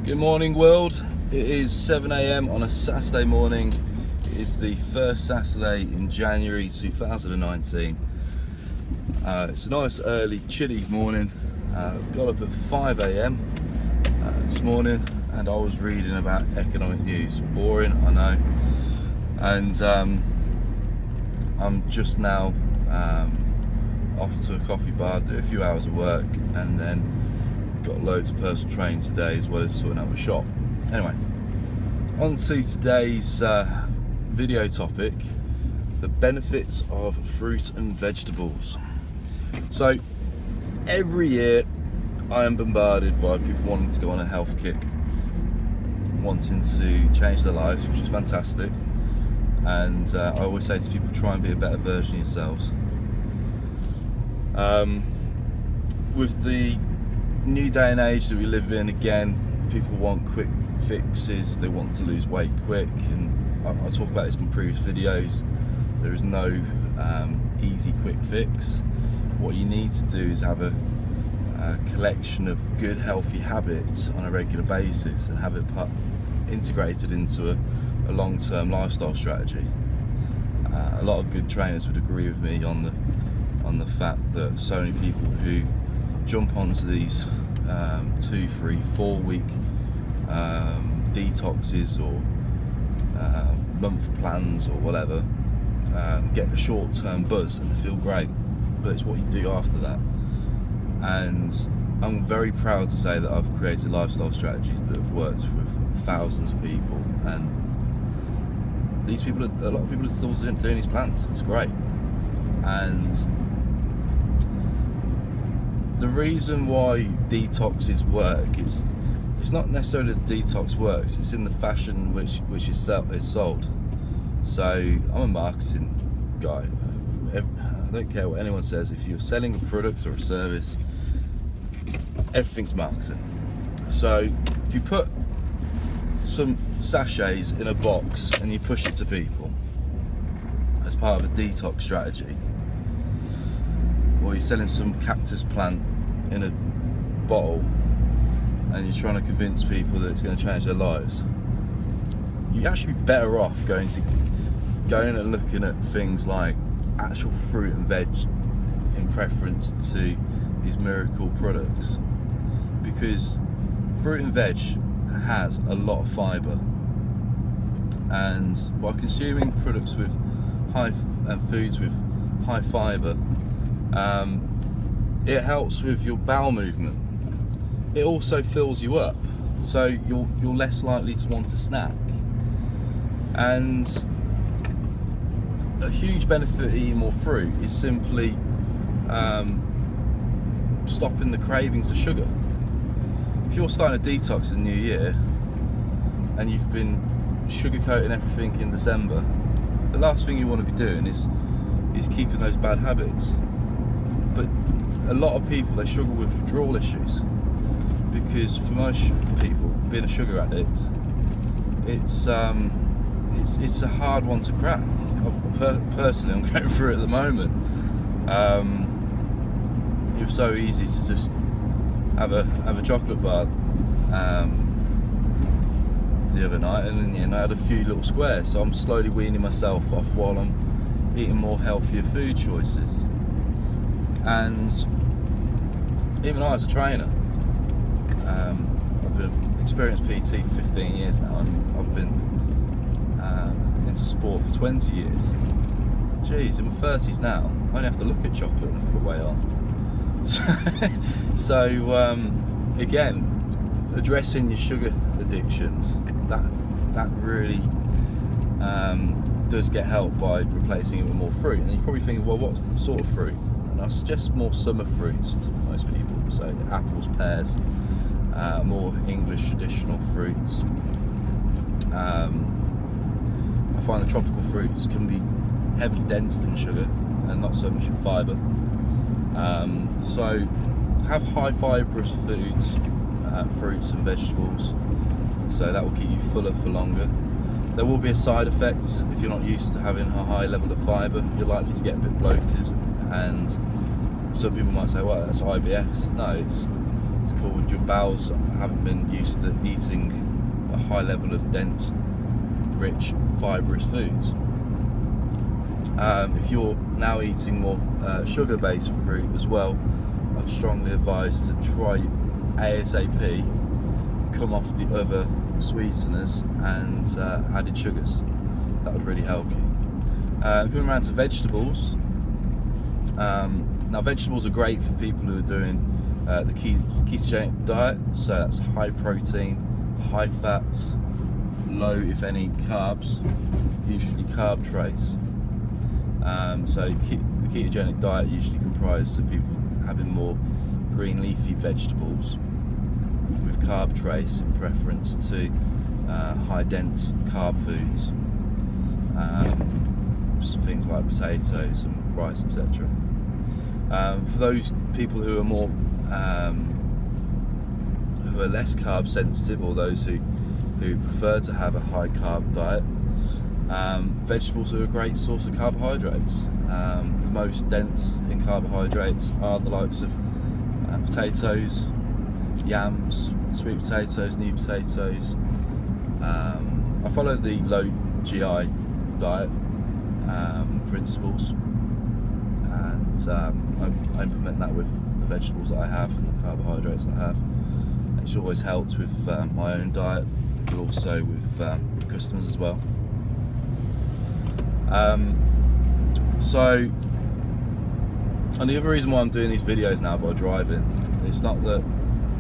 Good morning, world. It is 7 a.m. on a Saturday morning. It is the first Saturday in January 2019. It's a nice early chilly morning. Got up at 5 a.m. This morning and I was reading about economic news. Boring, I know. And I'm just now off to a coffee bar, do a few hours of work, and then got loads of personal training today, as well as sorting out my shop. Anyway, on to today's video topic: the benefits of fruit and vegetables. So every year I am bombarded by people wanting to go on a health kick, wanting to change their lives, which is fantastic. And I always say to people, try and be a better version of yourselves. With the new day and age that we live in, again, people want quick fixes. They want to lose weight quick, and I talk about this in previous videos. There is no easy quick fix. What you need to do is have a collection of good, healthy habits on a regular basis, and have it integrated into a long-term lifestyle strategy. A lot of good trainers would agree with me on the fact that so many people who jump onto these 2, 3, 4 week detoxes or month plans or whatever get a short-term buzz and they feel great, but it's what you do after that. And I'm very proud to say that I've created lifestyle strategies that have worked with thousands of people, and these people, a lot of people are still doing these plans. It's great. And the reason why detoxes work is it's not necessarily that detox works, it's in the fashion which is sold. So I'm a marketing guy. I don't care what anyone says. If you're selling a product or a service, everything's marketing. So if you put some sachets in a box and you push it to people as part of a detox strategy, or you're selling some cactus plant in a bottle and you're trying to convince people that it's going to change their lives, you'd actually be better off going and looking at things like actual fruit and veg in preference to these miracle products, because fruit and veg has a lot of fibre, and by consuming products with foods with high fibre, it helps with your bowel movement. It also fills you up, so you're less likely to want to snack. And a huge benefit of eating more fruit is simply stopping the cravings of sugar. If you're starting a detox in the new year and you've been sugarcoating everything in December, the last thing you want to be doing is keeping those bad habits. But a lot of people, they struggle with withdrawal issues, because for most people, being a sugar addict, it's a hard one to crack. Personally, I'm going through it at the moment. It was so easy to just have a chocolate bar the other night, and in the end I had a few little squares. So I'm slowly weaning myself off while I'm eating more healthier food choices. And even I, as a trainer, I've been an experienced PT for 15 years now, and I've been into sport for 20 years. Jeez, in my 30s now, I only have to look at chocolate and put weight on. So again, addressing your sugar addictions, that really does get help by replacing it with more fruit. And you're probably thinking, well, what sort of fruit? And I suggest more summer fruits to most people, so apples, pears, more English traditional fruits. I find the tropical fruits can be heavily dense in sugar and not so much in fibre. So have high fibrous foods, fruits and vegetables, so that will keep you fuller for longer. There will be a side effect if you're not used to having a high level of fibre. You're likely to get a bit bloated, and some people might say, well, that's IBS. No, It's called your bowels haven't been used to eating a high level of dense, rich, fibrous foods. If you're now eating more sugar-based fruit as well, I'd strongly advise to try ASAP come off the other sweeteners and added sugars. That would really help you. Coming around to vegetables, now vegetables are great for people who are doing the ketogenic diet, so that's high protein, high fats, low if any carbs, usually carb trace. So the ketogenic diet usually comprises of people having more green leafy vegetables with carb trace in preference to high dense carb foods, things like potatoes and rice, etc. For those people who are more who are less carb sensitive, or those who prefer to have a high carb diet, vegetables are a great source of carbohydrates. The most dense in carbohydrates are the likes of potatoes, yams, sweet potatoes, new potatoes. I follow the low GI diet principles, and I implement that with the vegetables that I have and the carbohydrates that I have. It's always helped with my own diet, but also with customers as well. So, and the other reason why I'm doing these videos now by driving, it's not that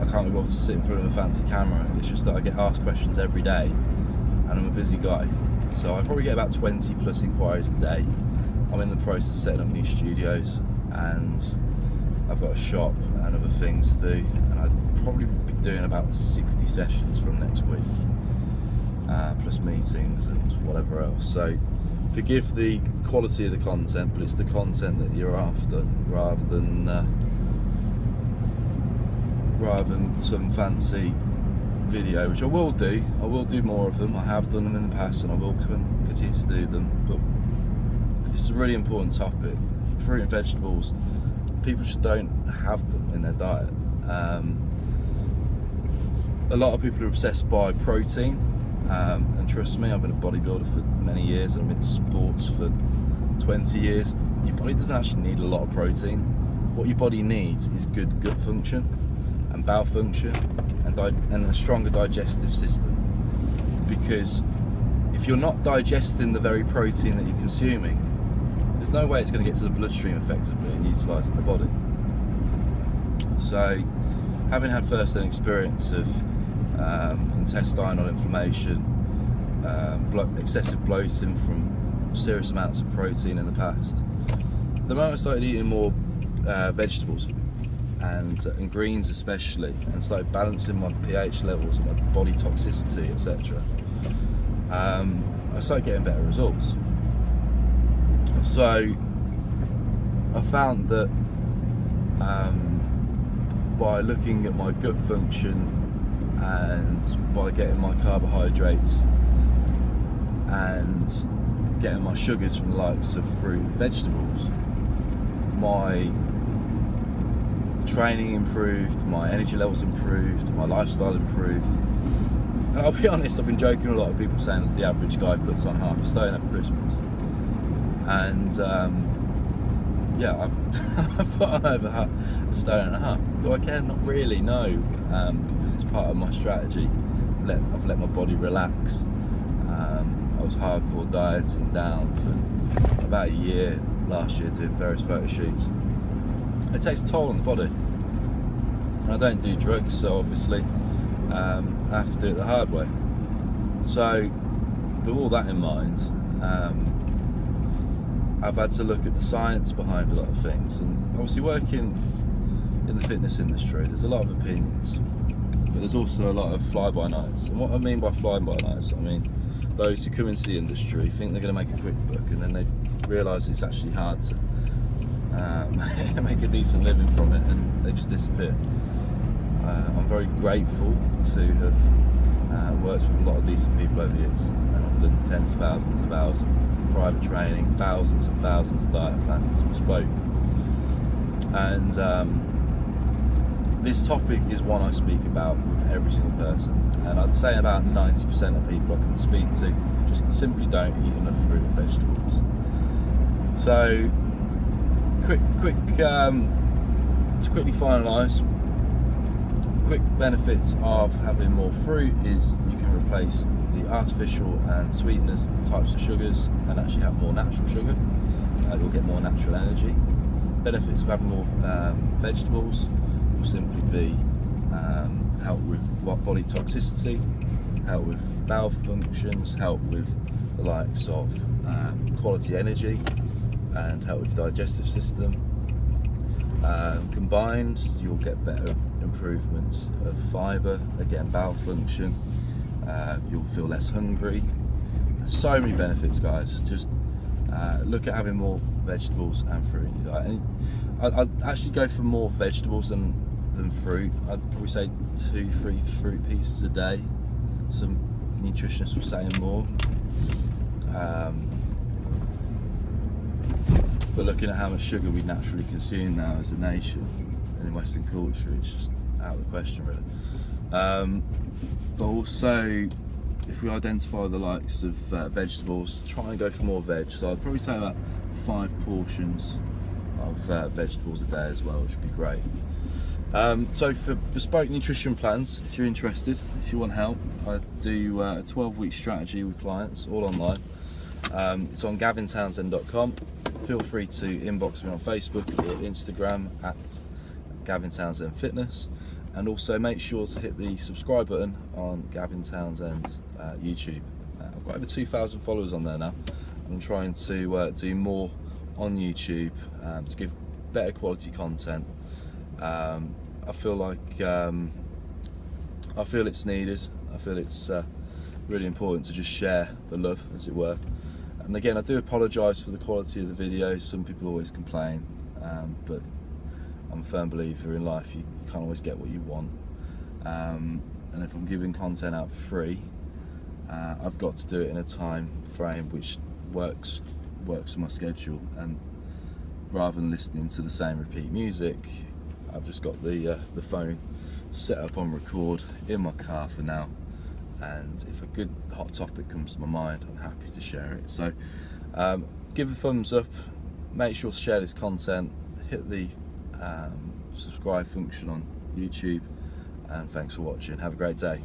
I can't be bothered to sit in front of a fancy camera, it's just that I get asked questions every day and I'm a busy guy. So I probably get about 20 plus inquiries a day. I'm in the process of setting up new studios, and I've got a shop and other things to do, and I'd probably be doing about 60 sessions from next week, plus meetings and whatever else. So forgive the quality of the content, but it's the content that you're after, rather than some fancy video, which I will do. I will do more of them. I have done them in the past, and I will continue to do them. But it's a really important topic. Fruit and vegetables, people just don't have them in their diet. A lot of people are obsessed by protein, and trust me, I've been a bodybuilder for many years, and I've been in sports for 20 years. Your body doesn't actually need a lot of protein. What your body needs is good gut function and bowel function, and a stronger digestive system. Because if you're not digesting the very protein that you're consuming, there's no way it's going to get to the bloodstream effectively and utilised in the body. So, having had first-hand experience of intestinal inflammation, excessive bloating from serious amounts of protein in the past, the moment I started eating more vegetables and greens especially, and started balancing my pH levels and my body toxicity, etc., I started getting better results. So I found that by looking at my gut function and by getting my carbohydrates and getting my sugars from the likes of fruit and vegetables, my training improved, my energy levels improved, my lifestyle improved. And I'll be honest, I've been joking with a lot of people saying that the average guy puts on half a stone over Christmas. And yeah, I've put on over a stone and a half. Do I care? Not really, no, because it's part of my strategy. I've let my body relax. I was hardcore dieting down for about a year last year, doing various photo shoots. It takes a toll on the body. And I don't do drugs, so obviously I have to do it the hard way. So with all that in mind, I've had to look at the science behind a lot of things, and obviously working in the fitness industry, there's a lot of opinions, but there's also a lot of fly-by-nights. And what I mean by fly-by-nights, I mean those who come into the industry, think they're going to make a quick buck, and then they realise it's actually hard to make a decent living from it, and they just disappear. I'm very grateful to have worked with a lot of decent people over the years, and I've done tens of thousands of hours of private training, thousands and thousands of diet plans bespoke, and this topic is one I speak about with every single person, and I'd say about 90% of people I can speak to just simply don't eat enough fruit and vegetables. So, to quickly finalise, quick benefits of having more fruit is you can replace the artificial and sweeteners types of sugars and actually have more natural sugar. You'll get more natural energy. Benefits of having more vegetables will simply be help with body toxicity, help with bowel functions, help with the likes of quality energy, and help with the digestive system. Combined, you'll get better improvements of fibre, again bowel function. You'll feel less hungry. So many benefits, guys. Just look at having more vegetables and fruit in your diet. And I'd actually go for more vegetables than fruit. I'd probably say 2-3 fruit pieces a day. Some nutritionists were saying more. But looking at how much sugar we naturally consume now as a nation in Western culture, it's just out of the question, really. But also, if we identify the likes of vegetables, try and go for more veg. So I'd probably say about 5 portions of vegetables a day as well, which would be great. So for bespoke nutrition plans, if you're interested, if you want help, I do a 12-week strategy with clients, all online. It's on gavintownsend.com. Feel free to inbox me on Facebook or Instagram at Gavin Townsend Fitness, and also make sure to hit the subscribe button on Gavin Townsend YouTube. I've got over 2,000 followers on there now. I'm trying to do more on YouTube to give better quality content. I feel it's needed. I feel it's really important to just share the love, as it were. And again, I do apologise for the quality of the videos. Some people always complain, but I'm a firm believer in life. You can't always get what you want. And if I'm giving content out for free, I've got to do it in a time frame which works with my schedule. And rather than listening to the same repeat music, I've just got the phone set up on record in my car for now. And if a good hot topic comes to my mind, I'm happy to share it. So give a thumbs up, make sure to share this content, hit the subscribe function on YouTube, and thanks for watching. Have a great day.